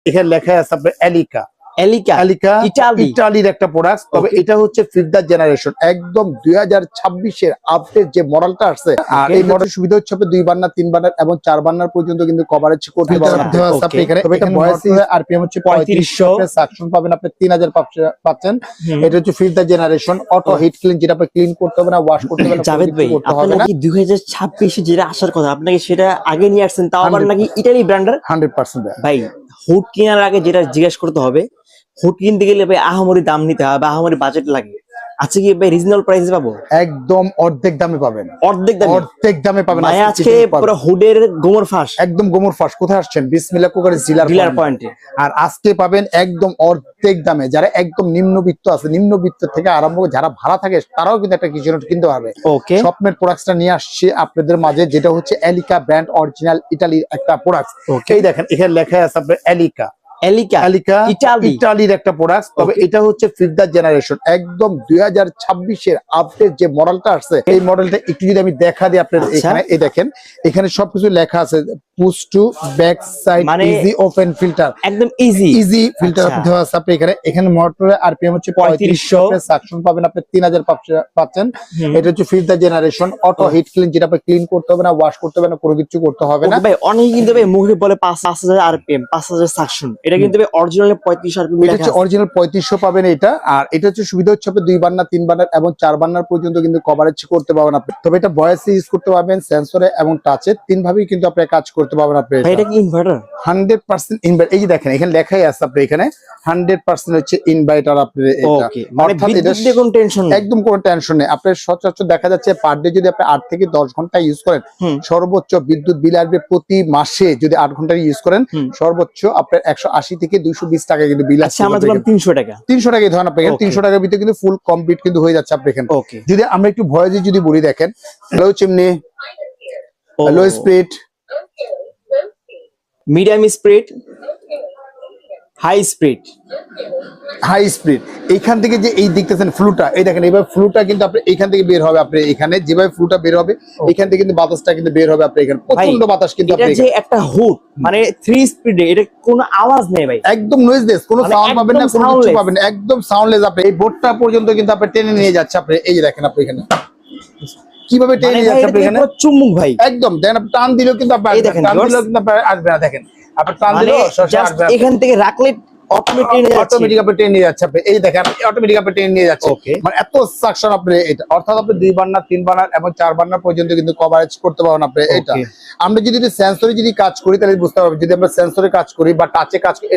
এখানে লেখা আছে আপনার এলিকা এলিকা এলিকা ইটালি ইটালির একটা প্রোডাক্ট, তবে এটা হচ্ছে 5th জেনারেশন, একদম 2026 এর আপডেট যে মডেলটা আসছে। আর এই মডেলের সুবিধা হচ্ছে আপনি 2 বার্নার 3 বার্নার এবং 4 বার্নার পর্যন্ত কিন্তু কভারেজ করতে পারবেন আপনি এখানে। তবে এটা ভয়েস আরপিএম হচ্ছে 3500, আপনি সাকশন পাবেন আপনি 3000 পাচ্ছেন। এটা হচ্ছে 5th generation auto hit clean, যেটা আপনি ক্লিন করতে হবে না, ওয়াশ করতে হবে না, জাভেদ ভাই করতে হবে না। আপনারা কি 2026 যেটা আসার কথা আপনাকে সেটা আগে নিয়ে আসছেন, তাও আবার নাকি ইটালি ব্র্যান্ডের 100% ভাই। হুড কেনার আগে যেটা জিজ্ঞেস করতে হবে, হুড কিনতে গেলে ভাই আহামরি দাম নিতে হবে, আহামরি বাজেট লাগে। আচ্ছা কি ভাই রিজনাল প্রাইসে পাবো? একদম অর্ধেক দামে পাবেন, অর্ধেক দামে পাবেন। ভাই আজকে পুরো হুডের গোমর ফাঁস, একদম গোমর ফাঁস। কোথায় আসছেন? বিসমিল্লাহ কুকার ডিলার পয়েন্টে। আর আজকে পাবেন একদম অর্ধেক দামে। যারা একদম নিম্নবিত্ত আছে, নিম্নবিত্ত থেকে আরম্ভ করে যারা ভাড়া থাকে তারাও কিন্তু একটা কিচেন কিনতে পারবে। ওকে, স্বপ্নের প্রোডাক্টটা নিয়ে আসছে আপনাদের মাঝে, যেটা হচ্ছে এলিকা ব্র্যান্ড, অরিজিনাল ইটালির একটা প্রোডাক্ট। এই দেখেন এখানে লেখা আছে আপনার এলিকা এলিকা ইটালির একটা প্রোডাক্ট, তবে এটা হচ্ছে 5th জেনারেশন, একদম 2026 এর আপডেট যে মডেলটা আসছে। এই মডেলটা একটু যদি আমি দেখা দিই আপনাদের, এখানে এই দেখেন এখানে সবকিছু লেখা আছে, push to back side easy open filter, একদম ইজি ফিল্টার দেওয়া আছে আপনি এখানে মোটরের আরপিএম হচ্ছে 3500, আপনি সাকশন পাবেন আপনি 3000 পাচ্ছেন। এটা হচ্ছে 5th generation auto hit clean, যেটা আপনি ক্লিন করতে হবে না, ওয়াশ করতে হবে না, কোনো কিছু করতে হবে না। ভাই অনেকে কিন্তু ভাই মুখে বলে 5000 আরপিএম 5000 সাকশন, এটা কিন্তু ভাই অরিজিনালি 3500 আরপিএম এটা হচ্ছে অরিজিনাল 3500 পাবেন এটা। আর এটা হচ্ছে সুবিধা হচ্ছে আপনি 2 বার্নার 3 বার্নার এবং 4 বার্নার পর্যন্ত কিন্তু কভারেজ করতে পারবেন আপনি। তবে এটা ভয়েসে ইউজ করতে পারবেন, সেন্সরে এবং টাচে, 3 ভাবেই কিন্তু আপনি কাজ করতে পারবেন আপনি। এটা কি ইনভার্টার? 100% ইনভার্টার। এই যে দেখেন এখানে লেখাই আছে আপনি এখানে 100% হচ্ছে ইনভার্টার আপনি। এটা মানে বিদ্যুৎ দিয়ে কোনো টেনশন নেই, একদম কোনো টেনশন নেই। আপনার সচরাচর দেখা যাচ্ছে পার ডে যদি আপনি 8 থেকে 10 ঘন্টা ইউজ করেন, সর্বোচ্চ বিদ্যুৎ বিল আসবে প্রতি মাসে যদি 8 ঘন্টা ইউজ করেন, সর্বোচ্চ আপনার 180 থেকে 220 টাকা কিন্তু বিল আসছে। আমরা ধরলাম 300 টাকা ধরেন আপনি 300 টাকার ভিতরে কিন্তু ফুল কমপ্লিট কিন্তু হয়ে যাচ্ছে আপনি এখানে। যদি আমরা একটু ভয়েসে যদি বলি, দেখেন hello chimney, hello speed, medium speed, high speed. এইখান থেকে যে এই দেখতেছেন ফ্লুটা, এই দেখেন এইভাবে ফ্লুটা কিন্তু আপনি এইখান থেকে বের হবে। আপনি এখানে যেভাবে ফ্লুটা বের হবে, এখান থেকে কিন্তু বাতাসটা কিন্তু বের হবে আপনি এখানে, প্রচন্ড বাতাস কিন্তু আপনি। এটা যে একটা হুড মানে 3 স্পিডে, এটা কোনো আওয়াজ নেই ভাই, একদম নয়েজলেস, কোনো সাউন্ড পাবেন না, কোনো কিছু পাবেন না, একদম সাউন্ডলেস। আপনি এই বোর্ডটা পর্যন্ত কিন্তু আপনি টেনে নিয়ে যাচ্ছে আপনি। এই যে দেখেন আপনি এখানে কিভাবে টেনে নিয়ে যাচ্ছে আপনি এখানে, চুম্বক ভাই একদম। দেখেন আপনি টান দিলেও কিন্তু আপনি টান দিলেও কিন্তু আপনি আসবে না। দেখেন আপনি টান দিলেও এখান থেকে রাখলে অটোমেটিক আপনি টেনে নিয়ে যাচ্ছে আপনি। এই দেখেন অটোমেটিক আপনি টেনে নিয়ে যাচ্ছে, মানে এত সাকশন আপনি এটা। অর্থাৎ আপনি 2 বার্নার 3 বার্নার এবং 4 বার্নার পর্যন্ত কিন্তু কভারেজ করতে পারবেন আপনি এটা। আমরা যদি সেন্সরে যদি কাজ করি তাহলে বুঝতে পারবেন, যদি আমরা সেন্সরে কাজ করি বা টাচে কাজ করি।